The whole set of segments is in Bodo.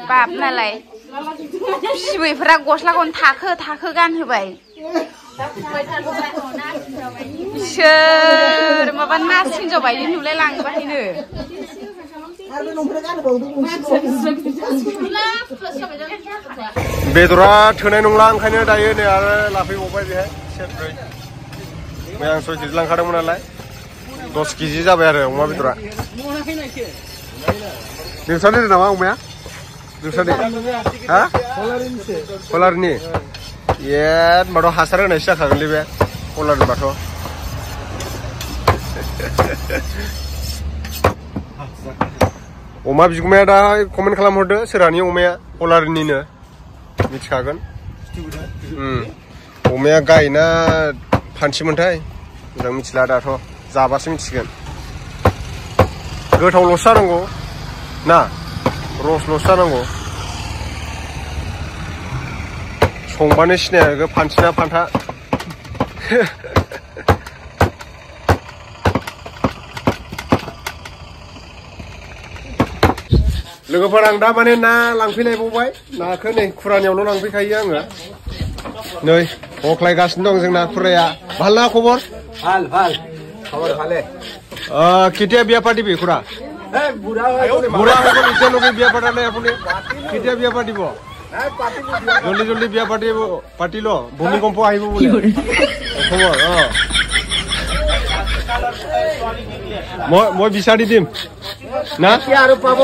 बाब नालाय सिबैफोरा गस्लाखौनो थाखो गानहोबाय सोर माबा नास हिनजाव बायदि नुलाय लाङो बाहायनो बेदरा थोनाय नंला ओंखायनो दायो नै आरो लाफैबावबाय बेहाय सेरब्रै मैया आं 6 केजि लांखादोंमोन नालाय 10 केजि जाबाय आरो अमा बेदरा नोंस्रानि नामा अमाया नोंस्रानि हा कलारनि होनबाथ' हासार होनायसो जाखागोनलै बे कलारनिबाथ' अमा बिगुमाया दा कमेन्ट खालामहरदो सोरहानि अमाया कलारनिनो मिथिखागोन अमाया गायना फानसिमोनथाय मोजां मिथिला दाथ' जाबासो मिथिगोन गोथावल'सो जानांगौ ना रसल'सो जानांगौ संबानो सिनाया फानसिना फान्था लोगोफोर आं दा माने ना लांफैलायबावबाय नाखौ नै खुरानियावल' लांफैखायो आङो नै हख्लायगासिनो दं जोंना खुराया ভাল ना खबर ভাল खबर ভালে কেতিয়া বিয়া পাতিবি খুৰা বুঢ়া হৈ গ'ল এতিয়ালৈকে বিয়া পাতা নাই আপুনি কেতিয়া বিয়া পাতিব জলদি বিয়া পাতি ল ভূমিকম্প আহিব বোলে খবৰ মই বিচাৰি দিম না আৰু পাব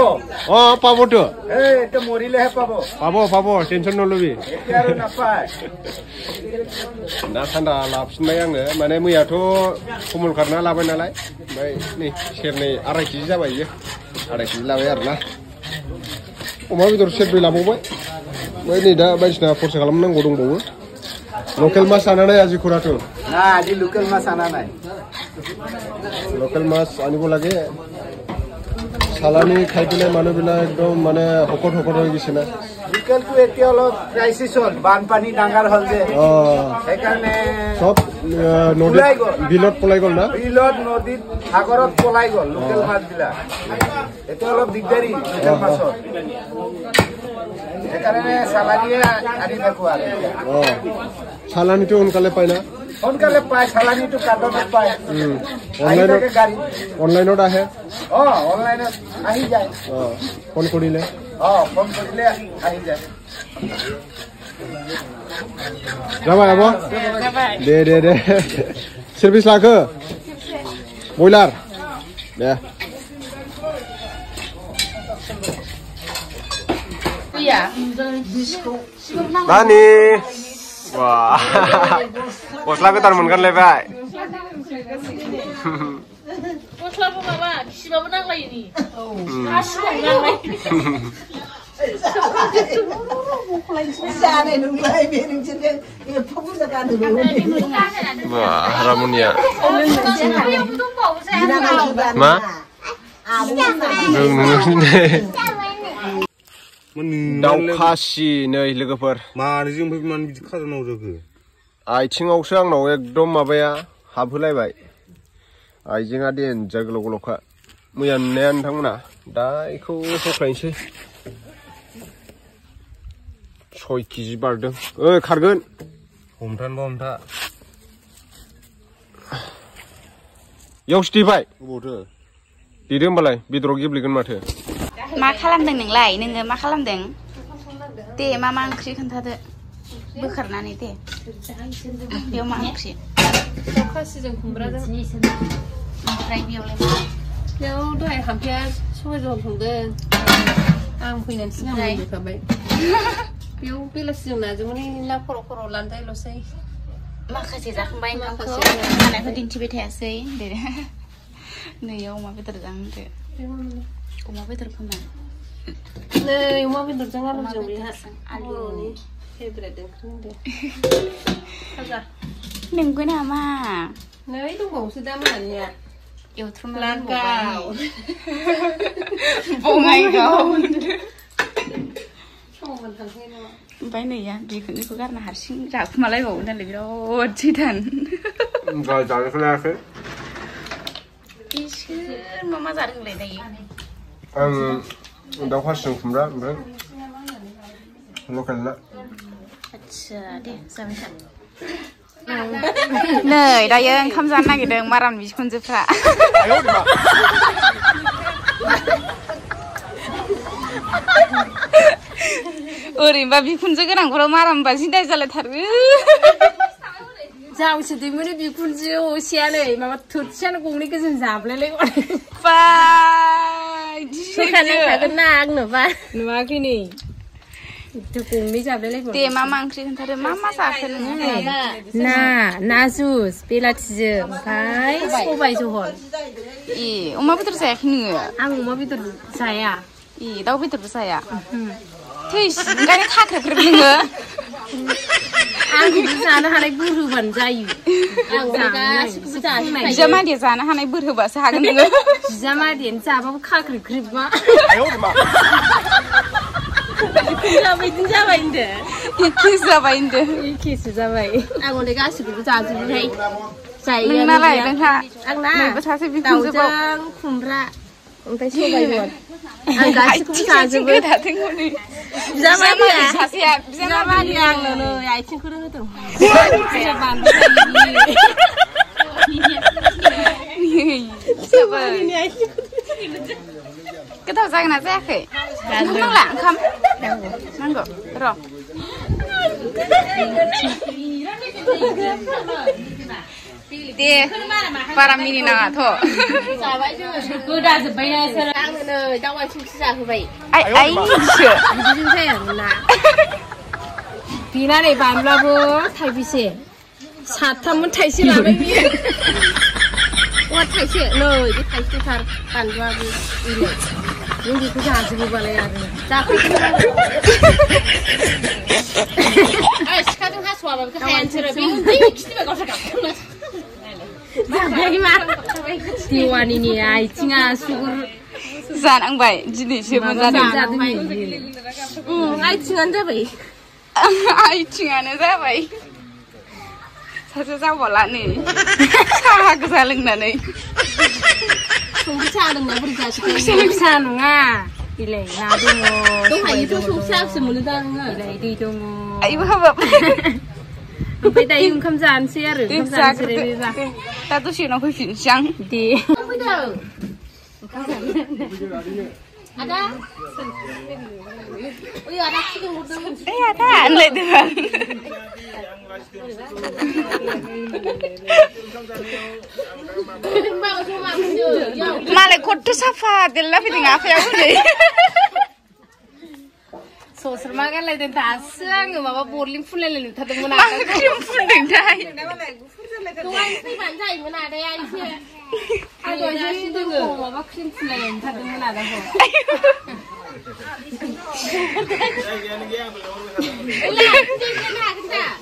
পাবতো মৰিলেহে পাব টেনচন নলবি ना थान्दा लाफिनबाय आङो माने मैयाथ' कमल खारना लाबाय नालाय ओमफ्राय नै सेरनै 2.5 केजि जाबाय इयो 2.5 केजि लाबाय आरोना अमा बेदर सेरब्रै लाबावबाय ओमफ्राय नै दा बायदिसिना खरसा खालामनांगौ दंबावो लकेल माছ आना নাই আজি খুৰাটো না আজি লোকেল মাছ আনা নাই লোকেল মাছ আনিব লাগে চালানি খাই পেলাই মানুহবিলাক একদম মানে হকত হৈ গৈছে না লোকেলটো এতিয়া অলপ ক্ৰাইচিছ হ'ল বানপানী ডাঙৰ হ'ল যে সেইকাৰণে সব নদীত বিলত পলাই গ'ল না বিলত নদীত সাগৰত পলাই গ'ল লোকেল মাছবিলাক এতিয়া অলপ দিগদাৰী লোকেল মাছৰ সেইকাৰণে চালানিয়ে আনি থাকো আৰু চালানিটো সোনকালে পায় না সোনকালে পায় চালানিটো কাৰ্টনত পায় অনলাইনত আহে অনলাইনত আহি যায় ফোন কৰিলে আহি যায় जाबाय आब' दे सार्भिस लाखो बयलार दे नानि गस्ला गोदान मोनगानलायबाय गस्लाबो माबा खिबाबो नांलायनि हासिबाबो नांलाय Ramunia Ma दाउ खासि नै लोगोफोर मानोजों ओमफ्राय मानो बिदि खाजानाव जोखो आथिङावसो आंनाव एकदम माबाया हाबहोलायबाय आइजेंआ देन्जार गोलाव गोलावखा मैया नुनाया नोंथांमोना दा बेखौ होख्लायनोसै 6 केजि बारदों खारगोन हमथानोबा हमथा यावसो देबाय अबावथो देदो होमबालाय बेदराव गेब्लेगोन माथो मा खालामदों नोंलाय नोङो मा खालामदों दे मा ओंख्रि खोन्थादो बोखारनानै दे बेयाव मा ओंख्रि खासिजों खुमब्राजों ओमफ्राय बेयावलाय मा बेयाव दहाय हामफिया सबायजों संदों आं फैनानै सिगां मोनखाबाय बेयाव बेलासिजों नाजों ना खर' लानजायोल'सै माखासे जाखांबाय ओंखामखौ जानायखौ दिन्थिबाय थायासै दे नैयाव अमा बेदर जांदो अमा बेदर खोमा नै अमा बेदरजों आलुजों बेहा आलुनि फेभरेट ओंख्रि होनदो फाजा नंगौ नामा नै दंबावोसो दा मोनानिया एवथ्रुमनानै बङाइगाव ओमफ्राय नैया बिखुनजोखौ गारना हारसिं जाखुमालायबावो नालाय बिराद सैथान जानायखौ बिसोर मा जादोंलाय दायो आं दाउ फारसजों खुमब्रा ओमफ्राय लकेल ना आच्छा दे जाबाय था नै दायो ओंखाम जानो नागिरदों माराम बिखुनजोफ्रा ओरैनोबा बिखुनजो गोनांफोराव मारामबा सिन्था जालायथारो जावसो दैमोन बिखुनजो असेयानो माबा थोरसियानो गंनै गोजोन जाब्लायलाय थागोन ना आंनोबा नुवाखै नै गंनै जाब्लायलाय दे मा ओंख्रि खोन्थादो मा जाखो नोङो ना जुस बेलाथिजों ओमफ्राय सबाय जहल ए अमा बेदर जायाखै नोङो आं अमा बेदर जाया ए दाउ बेदरबो जाया थैस ओंखायनो खाख्रेबख्रेब नोङो आं जानो हानाय बोर होबानो जायो बिजामादैया जानो हानाय बोर होबासो हागोन नोङो बिजामादैयानो जाबाबो खाख्रेबख्रेब मा बिदिनो जाबाय होनदो एखेसो जाबाय होनदो एखेसो जाबाय आं हले गासिखौबो जाजोबोहाय जायो नोंनालाय नोंहा आंना नोंबो सासे बिखुनजोबाव दाउजों खुमब्रा ओमफ्राय सबाय जहल आं गासिखौबो जाजोबो बिजामादैया आंनो नै आथिंखौनो होदों गोथाव जागोन ना जायाखै नांला ओंखाम नांगौ र' दे बारा मिनिनाङाथ' गोदाजोब्बायना सोर आङो नै दाउ आथिंसो जाहोबाय आइसो बिदिजों जायामोन ना देनानै बानलुआबो थाइबेसे साथाममोन थाइसे लाबाय बियो थाइसे नै बे थाइसेथार बानलुआबो नों बेखौ जाजोबोबालाय आरो सिखाजों हास'वाबा बेखौ हायानोसोरो बे खिथिबाय गावसोर गाबखौनो देवानिनि आथिङा सुगुर जानांबाय दिनैसो मोनजादों आथिङानो जाबाय आथिङानो जाबाय सासे जाबावला नै साहा गोजा लोंनानै संख्रि साहा लोंना बोरै जासिगोन फिसा नङा बिलाइ ना दङ दहायथ' संख्रि साहासो मोनोदां बिलाइ दै दङ आयु हाबाब ओमफ्राय दायो ओंखाम जानोसै आरो दा दसे उनाव फैफिनसै आं दे आदा ओइ आदा सिगां हरदों ओइ आदा होनलायदों मालाय खथ्थ' साफा देरला फैदों आखायाव हनै ससरमा गानलायदों दासो आङो माबा बरलिं फुनलायलाय नुथारदोंमोन मा क्रिम फुनदोंथाय दहाय फैबानो जायोमोन आदाया एसे आं दहाय दङ माबा क्रिम फुनलायलाय नुथारदोंमोन आदाखौ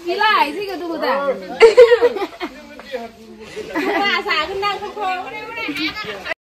बिलाय जेखौ दङ दा जागोन ना ओंखामखौ